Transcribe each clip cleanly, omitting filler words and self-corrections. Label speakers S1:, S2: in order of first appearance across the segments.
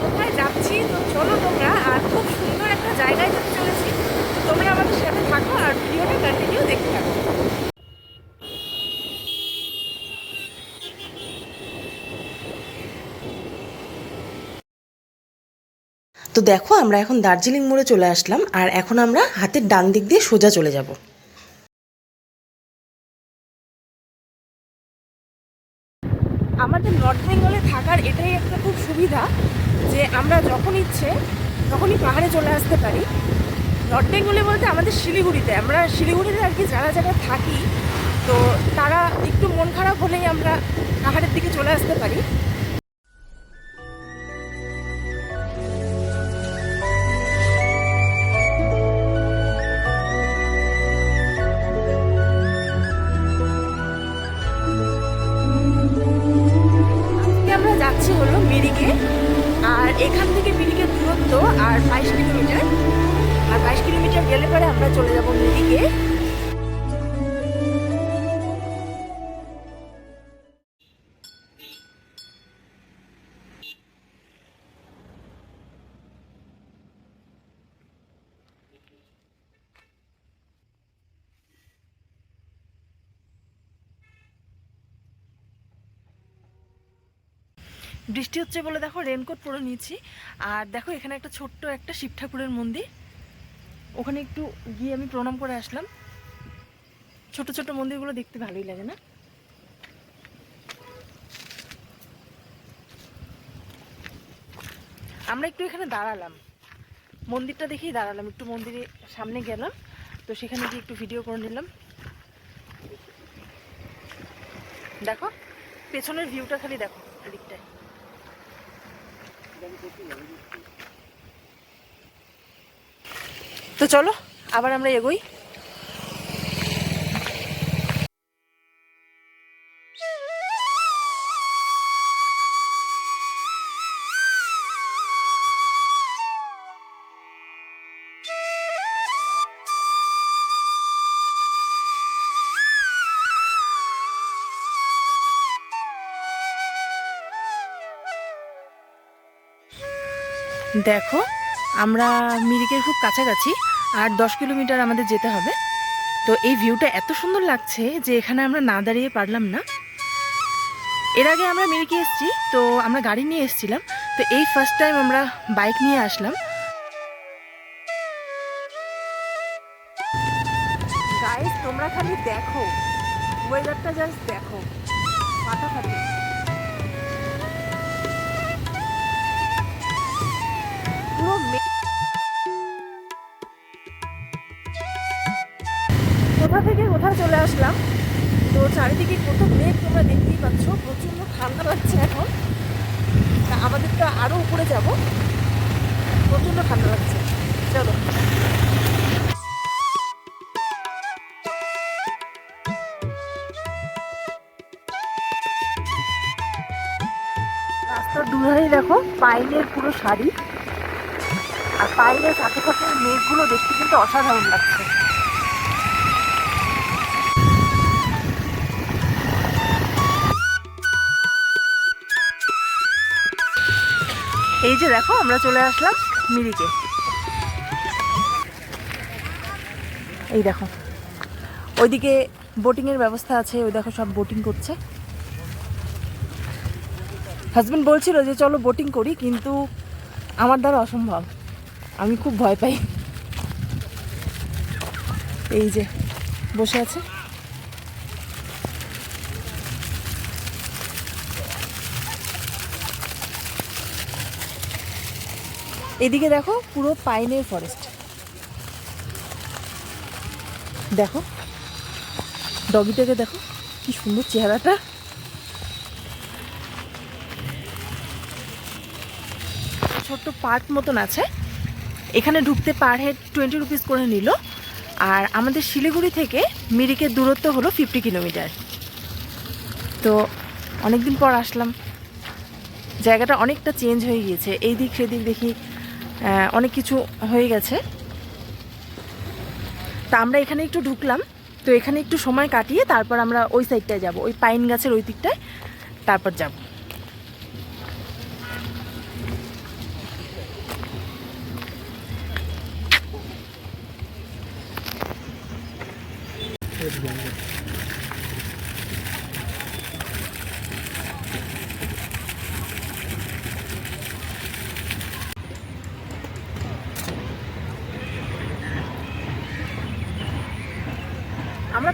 S1: কোথায় যাচ্ছি তো চলো তোমরা, আর খুব সুন্দর একটা জায়গায় যেতে চলেছি। তোমরা আমাদের সাথে থাকো আর ভিডিওটা কন্টিনিউ দেখতে থাকো।
S2: তো দেখো আমরা এখন দার্জিলিং মোড়ে চলে আসলাম, আর এখন আমরা হাতের ডান দিক দিয়ে সোজা চলে যাব।
S1: আমাদের নর্থ বেঙ্গলে থাকার এটাই একটা খুব সুবিধা যে আমরা যখন ইচ্ছে তখনই পাহাড়ে চলে আসতে পারি। নর্থ বেঙ্গলে বলতে আমাদের শিলিগুড়িতে, আমরা শিলিগুড়িতে আর কি যারা যারা থাকি, তো তারা একটু মন খারাপ হলেই আমরা পাহাড়ের দিকে চলে আসতে পারি। আমরা যাচ্ছি হলো মিরিকে, আর এখান থেকে মিরিকের দূরত্ব আর 22 কিলোমিটার, আর 22 কিলোমিটার গেলে পরে আমরা চলে যাব মিরিকে। বৃষ্টি হচ্ছে বলে দেখো রেনকোট পরে নিয়েছি। আর দেখো এখানে একটা ছোট্ট একটা শিব ঠাকুরের মন্দির, ওখানে একটু গিয়ে আমি প্রণাম করে আসলাম। ছোট ছোট মন্দিরগুলো দেখতে ভালোই লাগে না? আমরা একটু এখানে দাঁড়ালাম, মন্দিরটা দেখেই দাঁড়ালাম, একটু মন্দিরের সামনে গেলাম, তো সেখানে গিয়ে একটু ভিডিও করে নিলাম। দেখো পেছনের ভিউটা খালি দেখো এদিকটায়। তো চলো আবার আমরা এগোই। দেখো আমরা মিরিকের খুব কাছাকাছি, আর 10 কিলোমিটার আমাদের যেতে হবে। তো এই ভিউটা এত সুন্দর লাগছে যে এখানে আমরা না দাঁড়িয়ে পারলাম না। এর আগে আমরা মিরিকে এসেছি, তো আমরা গাড়ি নিয়ে এসেছিলাম, তো এই ফার্স্ট টাইম আমরা বাইক নিয়ে আসলাম। গাইস তোমরা খালি দেখো, ওয়েদারটা জাস্ট দেখো, ফাটাফাটি। পুরো কোথা থেকে কোথায় চলে আসলাম, তো চারিদিকে কত মেঘ তোমরা দেখতেই পাচ্ছ, প্রচন্ড ঠান্ডা লাগছে এখন। আমাদের তো আরো উপরে যাব, প্রচন্ড ঠান্ডা লাগছে। চলো রাস্তার দুধারেই দেখো পাইনের পুরো শাড়ি, আর পাইনের সাথে সাথে মেঘগুলো দেখতে কিন্তু অসাধারণ লাগছে। এই যে দেখো আমরা চলে আসলাম মিরিকে। এই দেখো ওইদিকে বোটিং এর ব্যবস্থা আছে, ওই দেখো সব বোটিং করছে। হাজবেন্ড বলছিল যে চলো বোটিং করি, কিন্তু আমার দ্বারা অসম্ভব, আমি খুব ভয় পাই। এই যে বসে আছে। এদিকে দেখো পুরো পাইনের ফরেস্ট, দেখো ডগিটাকে দেখো কি সুন্দর চেহারাটা। ছোট্ট পার্ক মতন আছে, এখানে ঢুকতে পার হেড 20 রুপিস করে নিল। আর আমাদের শিলিগুড়ি থেকে মিরিকের দূরত্ব হলো 50 কিলোমিটার। তো অনেকদিন পর আসলাম, জায়গাটা অনেকটা চেঞ্জ হয়ে গিয়েছে, এই দিক সেদিক দেখি অনেক কিছু হয়ে গেছে। তা আমরা এখানে একটু ঢুকলাম, তো এখানে একটু সময় কাটিয়ে তারপর আমরা ওই সাইডটায় যাব, ওই পাইন গাছের ওই দিকটায় তারপর যাব। আমরা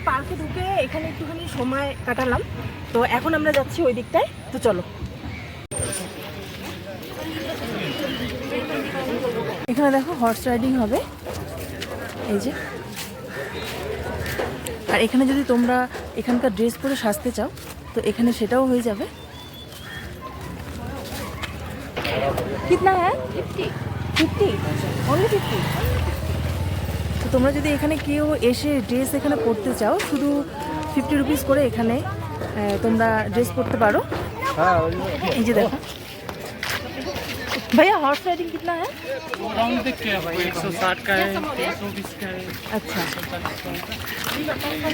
S1: পার্কে ঢুকে এখানে একটুখানি সময় কাটালাম, তো এখন আমরা যাচ্ছি ওই দিকটায়। তো চলো, এখানে দেখো হর্স রাইডিং হবে, এই যে। আর এখানে যদি তোমরা এখানকার ড্রেস পরে সাজতে চাও তো এখানে সেটাও হয়ে যাবে। কিতনা হ্যাঁ? 50 অনলি 50। তো তোমরা যদি এখানে কেউ এসে ড্রেস এখানে পরতে চাও, শুধু 50 রুপিস করে এখানে তোমরা ড্রেস পরতে পারো। এই যে দেখো भैया हॉर्स राइडिंग कितना है?
S3: राउंड देख के भाई 160 का है, 320 का है।
S1: अच्छा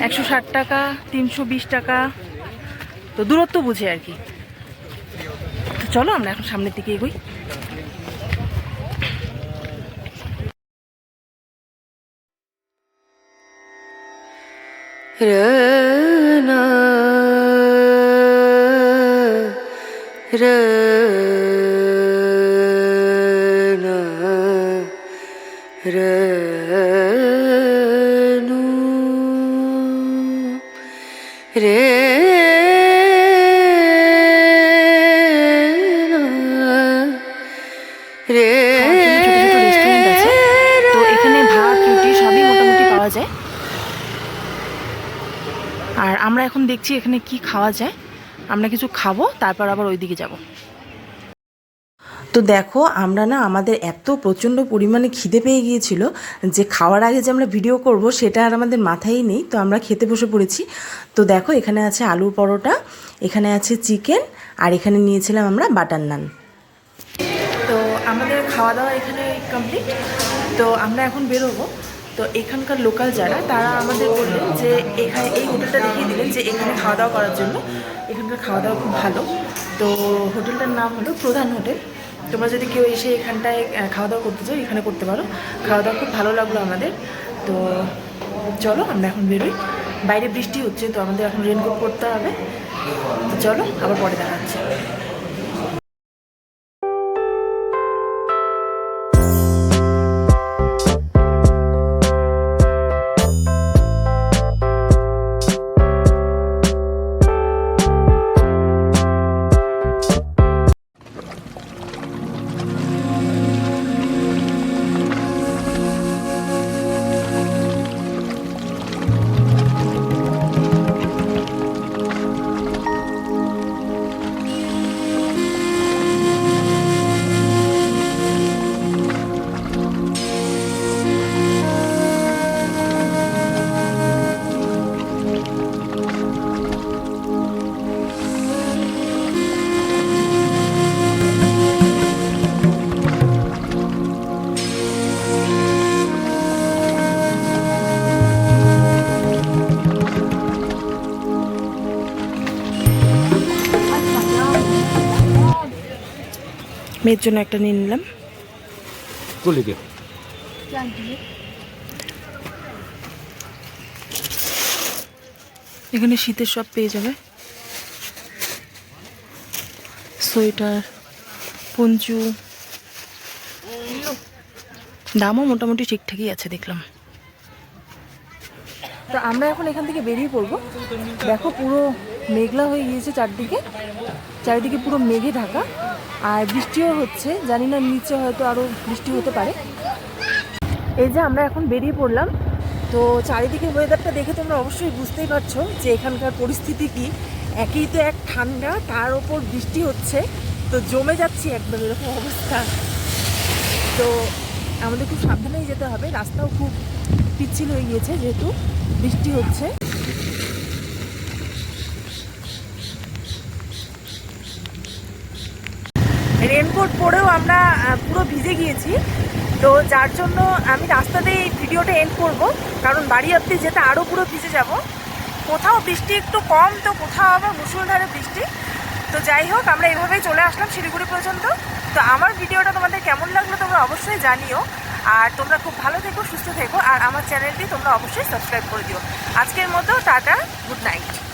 S1: 160 টাকা, 320 টাকা, তো দূরত্ব বুঝে আর কি। তো চলো আমরা এখন সামনের দিকে এগোই। তো এখানে ভাত রুটি সবই মোটামুটি পাওয়া যায়। আর আমরা এখন দেখছি এখানে কি খাওয়া যায়, আমরা কিছু খাবো তারপর আবার ওইদিকে যাব।
S2: তো দেখো আমরা না, আমাদের এত প্রচণ্ড পরিমাণে খিদে পেয়ে গিয়েছিল যে খাওয়ার আগে যে আমরা ভিডিও করব সেটা আর আমাদের মাথায় নেই। তো আমরা খেতে বসে পড়েছি। তো দেখো এখানে আছে আলুর পরোটা, এখানে আছে চিকেন, আর এখানে নিয়েছিলাম আমরা বাটার নান।
S1: তো আমাদের খাওয়া দাওয়া এখানে কমপ্লিট। তো আমরা এখন বেরোবো। তো এখানকার লোকাল যারা, তারা আমাদের বললেন যে এখানে এই হোটেলটা দেখিয়ে দিলেন যে এখানে খাওয়া দাওয়া করার জন্য। এখানকার খাওয়া দাওয়া খুব ভালো। তো হোটেলটার নাম হলো প্রধান হোটেল। তোমরা যদি কেউ এসে এখানটায় খাওয়া দাওয়া করতে চাও এখানে করতে পারো। খাওয়া দাওয়া খুব ভালো লাগলো আমাদের। তো চলো আমরা এখন বেরোই। বাইরে বৃষ্টি হচ্ছে, তো আমাদের এখন রেনকোট পরতে হবে। তো চলো আবার পরে দেখা হচ্ছে। মেয়ের জন্য একটা নিয়ে নিলাম। এখানে শীতের সব পেয়ে যাবে, সোয়েটার, পঞ্চু, দামও মোটামুটি ঠিকঠাকই আছে দেখলাম। তো আমরা এখন এখান থেকে বেরিয়ে পড়বো। দেখো পুরো মেঘলা হয়ে গিয়েছে, চারিদিকে পুরো মেঘে ঢাকা, আর বৃষ্টিও হচ্ছে। জানি না নিচে হয়তো আরও বৃষ্টি হতে পারে। এই যে আমরা এখন বেরিয়ে পড়লাম। তো চারিদিকে ওয়েদারটা দেখে তোমরা অবশ্যই বুঝতেই পারছো যে এখানকার পরিস্থিতি কি। একই তো এক ঠান্ডা, তার ওপর বৃষ্টি হচ্ছে, তো জমে যাচ্ছি একদম, এরকম অবস্থা। তো আমাদের খুব সাবধানেই যেতে হবে। রাস্তাও খুব পিচ্ছিল হয়ে গিয়েছে যেহেতু বৃষ্টি হচ্ছে। রেনকোট পরেও আমরা পুরো ভিজে গিয়েছি। তো যার জন্য আমি রাস্তাতেই ভিডিওটা এন্ড করব, কারণ বাড়ি অবধি যেতে আরও পুরো ভিজে যাব। কোথাও বৃষ্টি একটু কম, তো কোথাও আবার মুষলধারে বৃষ্টি। তো যাই হোক, আমরা এভাবেই চলে আসলাম শিলিগুড়ি পর্যন্ত। তো আমার ভিডিওটা তোমাদের কেমন লাগলো তোমরা অবশ্যই জানিও। আর তোমরা খুব ভালো থেকো, সুস্থ থেকো, আর আমার চ্যানেলটি তোমরা অবশ্যই সাবস্ক্রাইব করে দিও। আজকের মতো টাটা, গুড নাইট।